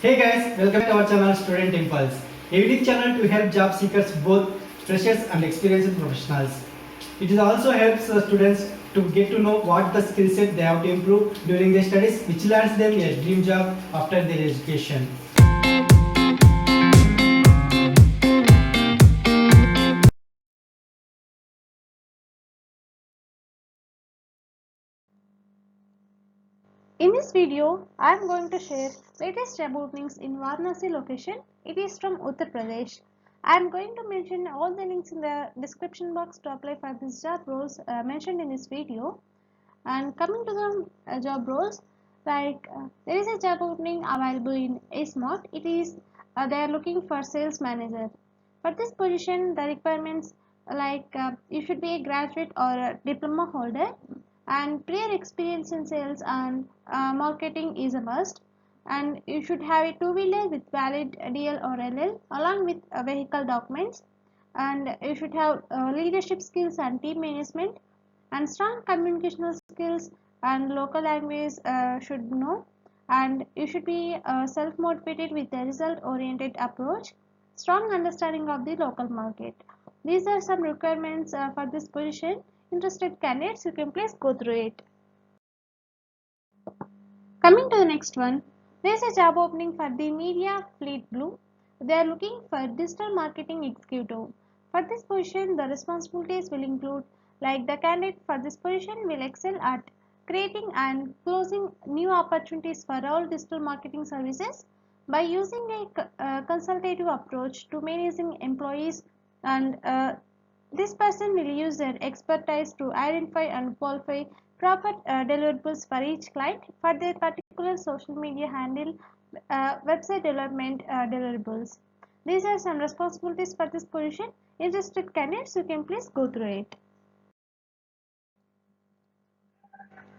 Hey guys, welcome to our channel Student Impulse, a unique channel to help job seekers, both freshers and experienced professionals. It also helps students to get to know what the skill set they have to improve during their studies, which lands them a dream job after their education. In this video, I am going to share latest job openings in Varanasi location. It is from Uttar Pradesh. I am going to mention all the links in the description box to apply for this job roles mentioned in this video. And coming to the job roles, there is a job opening available in Smart. It is they are looking for sales manager. For this position, the requirements you should be a graduate or a diploma holder, and prior experience in sales and marketing is a must, and you should have a two-wheeler with valid DL or LL along with vehicle documents, and you should have leadership skills and team management and strong communicational skills, and local language should know, and you should be self-motivated with a result-oriented approach, strong understanding of the local market. These are some requirements for this position. Interested candidates, you can please go through it. Coming to the next one, there is a job opening for the Media Fleet Blue. They are looking for digital marketing executive. For this position, the responsibilities will include the candidate for this position will excel at creating and closing new opportunities for all digital marketing services by using a consultative approach to managing employees, and this person will use their expertise to identify and qualify proper deliverables for each client for their particular social media handle, website development deliverables. These are some responsibilities for this position. Interested candidates, you can please go through it.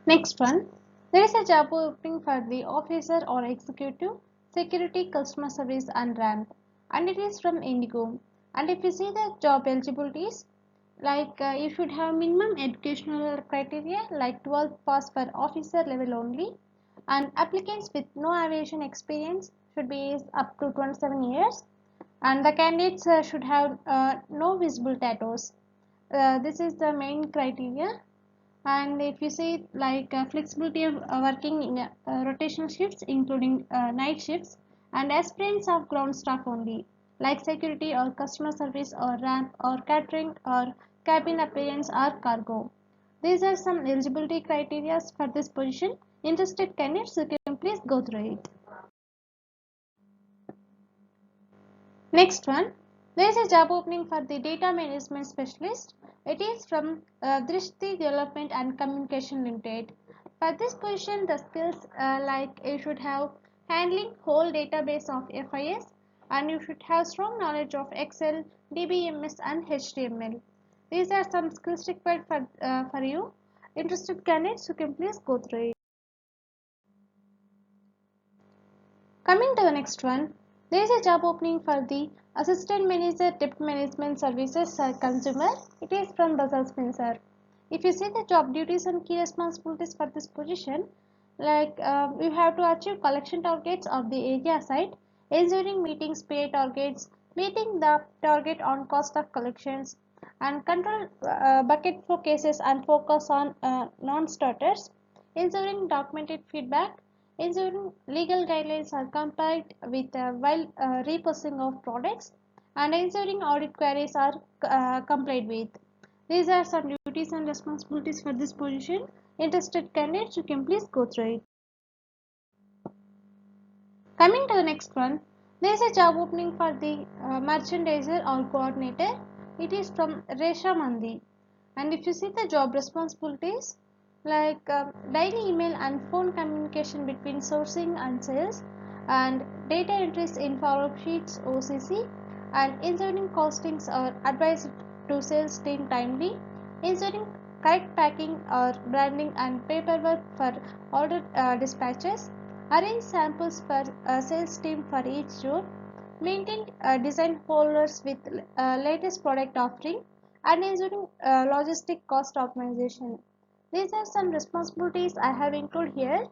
Next one, there is a job opening for the officer or executive, security, customer service and ramp, and it is from Indigo. And if you see the job eligibilities, you should have minimum educational criteria like 12th pass for officer level only, and applicants with no aviation experience should be aged up to 27 years, and the candidates should have no visible tattoos. This is the main criteria. And if you see flexibility of working in rotational shifts including night shifts, and aspirants of ground staff only like security or customer service or ramp or catering or cabin appearance or cargo. These are some eligibility criteria for this position. Interested candidates, you can please go through it. Next one, there is a job opening for the data management specialist. It is from Drishti Development and Communication Limited. For this position, the skills you should have handling whole database of FIS, and you should have strong knowledge of Excel, DBMS and HTML. These are some skills required for you. Interested candidates, you can please go through it. Coming to the next one, there is a job opening for the Assistant Manager Debt Management Services Consumer. It is from Basel Spencer. If you see the job duties and key responsibilities for this position, you have to achieve collection targets of the area side, ensuring meeting pay targets, meeting the target on cost of collections, and control bucket flow cases and focus on non-starters, ensuring documented feedback, ensuring legal guidelines are complied with while reposting of products, and ensuring audit queries are complied with. These are some duties and responsibilities for this position. Interested candidates, you can please go through it. Coming to the next one, there is a job opening for the merchandiser or coordinator. It is from Resha Mandi. And if you see the job responsibilities, daily email and phone communication between sourcing and sales, and data entries in follow sheets OCC, and ensuring costings are advised to sales team timely, ensuring correct packing or branding and paperwork for order dispatches, arrange samples for sales team for each zone, maintain design folders with latest product offering, and ensuring logistic cost optimization. These are some responsibilities I have included here.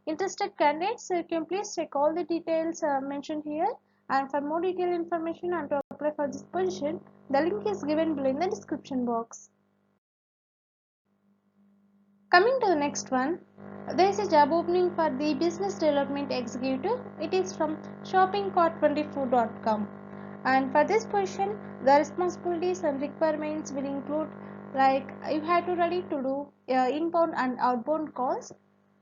Interested candidates, you can please check all the details mentioned here, and for more detailed information and to apply for this position, the link is given below in the description box. Coming to the next one, there is a job opening for the business development executive. It is from shoppingcart24.com, and for this position the responsibilities and requirements will include like you have to ready to do inbound and outbound calls,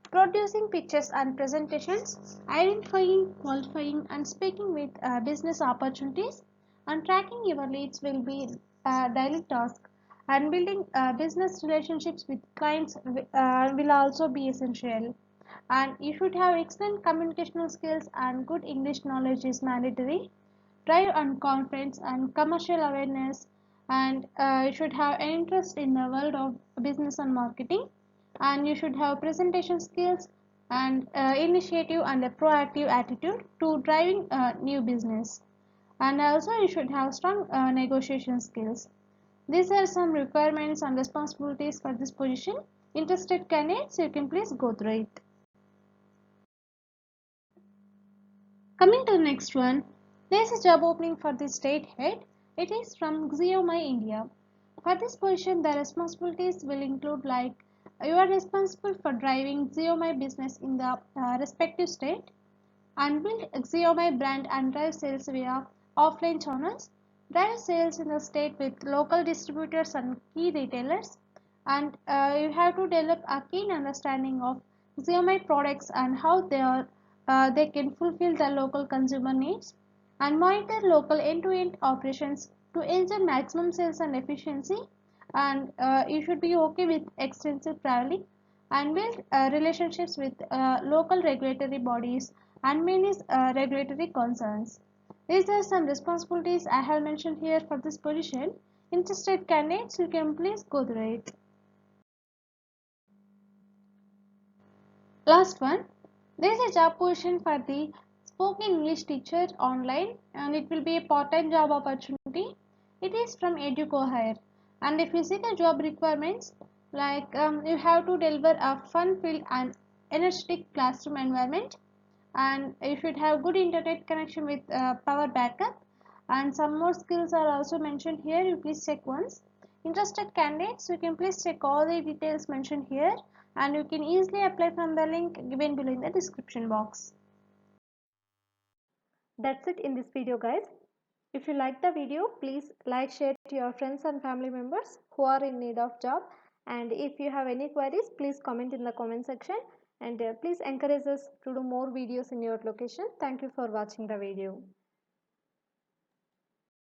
producing pictures and presentations, identifying, qualifying and speaking with business opportunities, and tracking your leads will be a daily task, and building business relationships with clients will also be essential, and you should have excellent communicational skills and good English knowledge is mandatory. Drive and confidence and commercial awareness, and you should have an interest in the world of business and marketing, and you should have presentation skills and initiative and a proactive attitude to driving new business, and also you should have strong negotiation skills. These are some requirements and responsibilities for this position. Interested candidates, you can please go through it. Coming to the next one, there is a job opening for the state head. It is from Xiaomi India. For this position, the responsibilities will include like you are responsible for driving Xiaomi business in the respective state, and build Xiaomi brand and drive sales via offline channels, drive sales in the state with local distributors and key retailers, and you have to develop a keen understanding of Xiaomi products and how they can fulfill the local consumer needs, and monitor local end-to-end operations to ensure maximum sales and efficiency, and you should be okay with extensive traveling, and build relationships with local regulatory bodies and manage regulatory concerns. These are some responsibilities I have mentioned here for this position. Interested candidates, you can please go through it. Last one, there is a job position for the spoken English teacher online, and it will be a part-time job opportunity. It is from EducoHire, and if you see the job requirements, like you have to deliver a fun-filled and energetic classroom environment, and you should have good internet connection with power backup, and some more skills are also mentioned here. You please check once. Interested candidates, you can please check all the details mentioned here, and you can easily apply from the link given below in the description box. That's it in this video, guys. If you like the video, please like, share to your friends and family members who are in need of job, and if you have any queries, please comment in the comment section, and please encourage us to do more videos in your location. Thank you for watching the video.